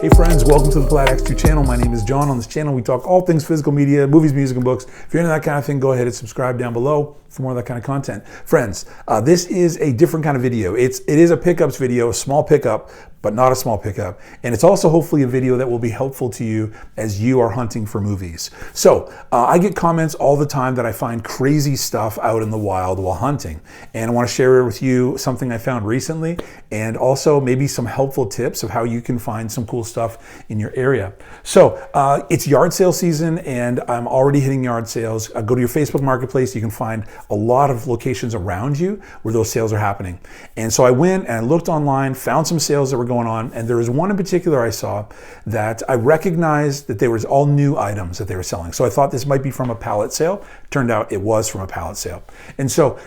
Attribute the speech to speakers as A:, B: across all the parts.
A: Hey friends, welcome to the Plaid X2 channel. My name is John. On this channel, we talk all things physical media, movies, music, and books. If you're into that kind of thing, go ahead and subscribe down below for more of that kind of content. Friends, this is a different kind of video. It is a pickups video, a small pickup, but not a small pickup. And it's also hopefully a video that will be helpful to you as you are hunting for movies. So I get comments all the time that I find crazy stuff out in the wild while hunting. And I want to share with you something I found recently and also maybe some helpful tips of how you can find some cool stuff in your area. So it's yard sale season and I'm already hitting yard sales. Go to your Facebook Marketplace. You can find a lot of locations around you where those sales are happening. And so I went and I looked online, found some sales that were going on, and there was one in particular I saw that I recognized that there was all new items that they were selling. So I thought this might be from a pallet sale. Turned out it was from a pallet sale. And so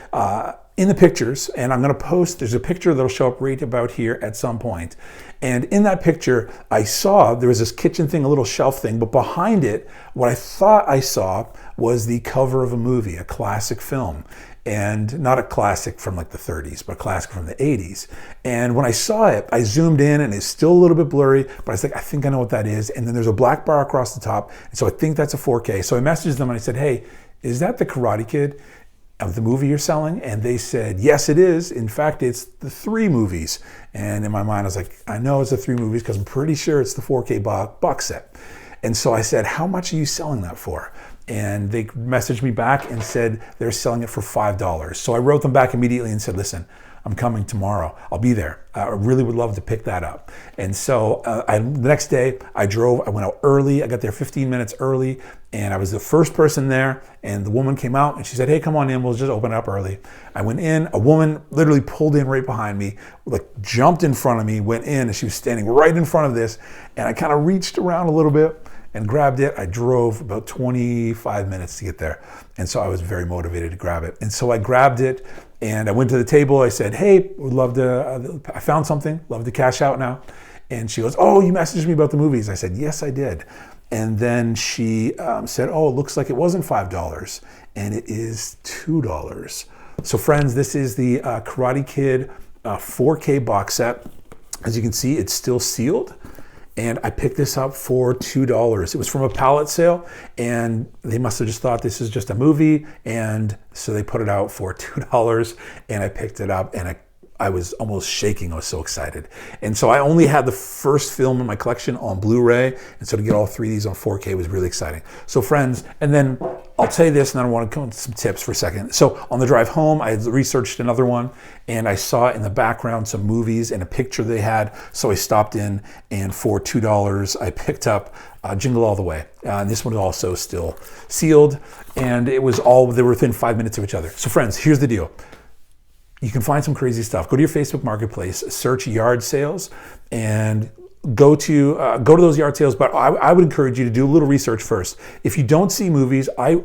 A: in the pictures, and I'm going to post, there's a picture that'll show up right about here at some point. And in that picture, I saw there was this kitchen thing, a little shelf thing, but behind it, what I thought I saw was the cover of a movie, a classic film. And not a classic from like the 30s, but a classic from the 80s. And when I saw it, I zoomed in and it's still a little bit blurry, but I was like, I think I know what that is. And then there's a black bar across the top. And so I think that's a 4K. So I messaged them and I said, hey, is that the Karate Kid of the movie you're selling? And they said, yes, it is. In fact, it's the 3 movies. And in my mind, I was like, I know it's the 3 movies because I'm pretty sure it's the 4K box set. And so I said, how much are you selling that for? And they messaged me back and said they're selling it for $5. So I wrote them back immediately and said, listen, I'm coming tomorrow. I'll be there. I really would love to pick that up. And so the next day I went out early. I got there 15 minutes early and I was the first person there. And the woman came out and she said, hey, come on in. We'll just open it up early. I went in. A woman literally pulled in right behind me, like jumped in front of me, went in, and she was standing right in front of this. And I kind of reached around a little bit and grabbed it. I drove about 25 minutes to get there. And so I was very motivated to grab it. And so I grabbed it and I went to the table. I said, hey, would love to, I found something, love to cash out now. And she goes, oh, you messaged me about the movies. I said, yes, I did. And then she said, oh, it looks like it wasn't $5 and it is $2. So friends, this is the Karate Kid 4K box set. As you can see, it's still sealed. And I picked this up for $2. It was from a pallet sale and they must have just thought this is just a movie. And so they put it out for $2 and I picked it up and I was almost shaking. I was so excited. And so I only had the first film in my collection on Blu-ray. And so to get all 3 of these on 4K was really exciting. So friends, and then I'll tell you this and then I want to come into some tips for a second. So on the drive home, I had researched another one and I saw in the background some movies and a picture they had. So I stopped in and for $2, I picked up Jingle All the Way. And this one is also still sealed and they were within 5 minutes of each other. So friends, here's the deal. You can find some crazy stuff. Go to your Facebook Marketplace, search yard sales, and go to those yard sales. But I would encourage you to do a little research first. If you don't see movies, I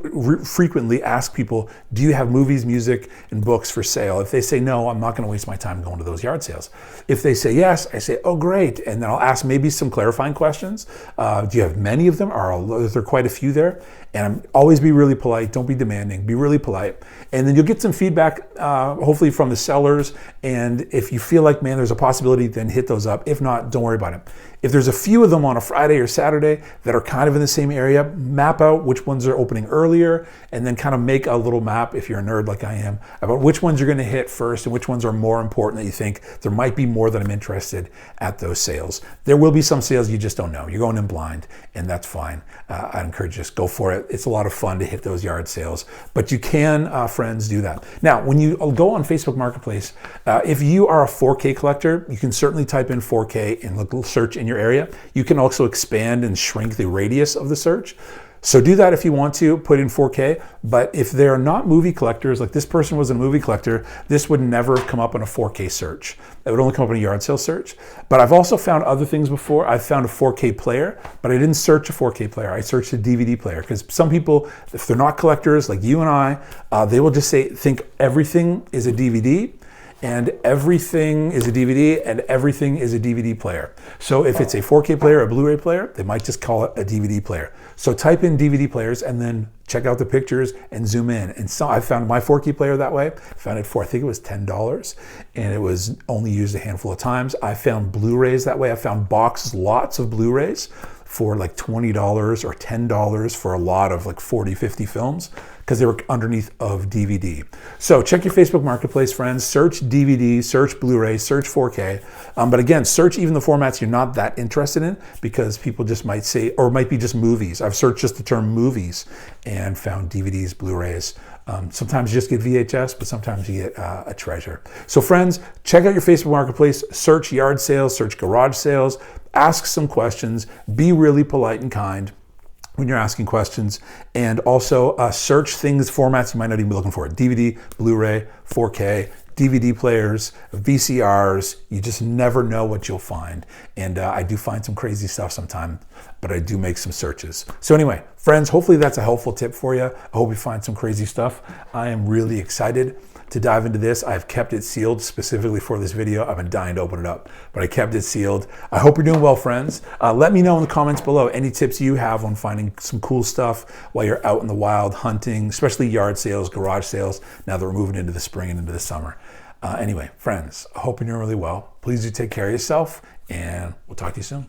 A: frequently ask people, do you have movies, music, and books for sale? If they say no, I'm not going to waste my time going to those yard sales. If they say yes, I say, oh, great. And then I'll ask maybe some clarifying questions. Do you have many of them? Or are there quite a few there? And always be really polite. Don't be demanding. Be really polite. And then you'll get some feedback, hopefully from the sellers. And if you feel like, man, there's a possibility, then hit those up. If not, don't worry about it. If there's a few of them on a Friday or Saturday that are kind of in the same area, map out which ones are opening earlier and then kind of make a little map, if you're a nerd like I am, about which ones you're going to hit first and which ones are more important that you think there might be more that I'm interested at those sales. There will be some sales you just don't know. You're going in blind and that's fine. I'd encourage you just go for it. It's a lot of fun to hit those yard sales, but you can, friends, do that. Now, when you go on Facebook Marketplace, if you are a 4K collector, you can certainly type in 4K and search in your area. You can also expand and shrink the radius of the search. So do that if you want to, put in 4K. But if they're not movie collectors, like this person was a movie collector, this would never have come up in a 4K search. It would only come up in a yard sale search. But I've also found other things before. I've found a 4K player, but I didn't search a 4K player. I searched a DVD player because some people, if they're not collectors like you and I, they will just think everything is a DVD. and everything is a DVD, and everything is a DVD player. So if it's a 4K player, a Blu-ray player, they might just call it a DVD player. So type in DVD players and then check out the pictures and zoom in. And so I found my 4K player that way. I found it for, I think it was $10, and it was only used a handful of times. I found Blu-rays that way. I found boxes, lots of Blu-rays for like $20 or $10 for a lot of like 40, 50 films, because they were underneath of DVD. So check your Facebook Marketplace, friends. Search DVD, search Blu-ray, search 4K. But again, search even the formats you're not that interested in, because people just might say, or it might be just movies. I've searched just the term movies and found DVDs, Blu-rays. Sometimes you just get VHS, but sometimes you get a treasure. So friends, check out your Facebook Marketplace, search yard sales, search garage sales, ask some questions, be really polite and kind when you're asking questions, and also search things, formats you might not even be looking for. DVD, Blu-ray, 4K, DVD players, VCRs. You just never know what you'll find. And I do find some crazy stuff sometimes, but I do make some searches. So anyway, friends, hopefully that's a helpful tip for you. I hope you find some crazy stuff. I am really excited to dive into this. I've kept it sealed specifically for this video. I've been dying to open it up, but I kept it sealed. I hope you're doing well, friends. Let me know in the comments below any tips you have on finding some cool stuff while you're out in the wild hunting, especially yard sales, garage sales, now that we're moving into the spring and into the summer. Anyway, friends, I hope you're doing really well. Please do take care of yourself, and we'll talk to you soon.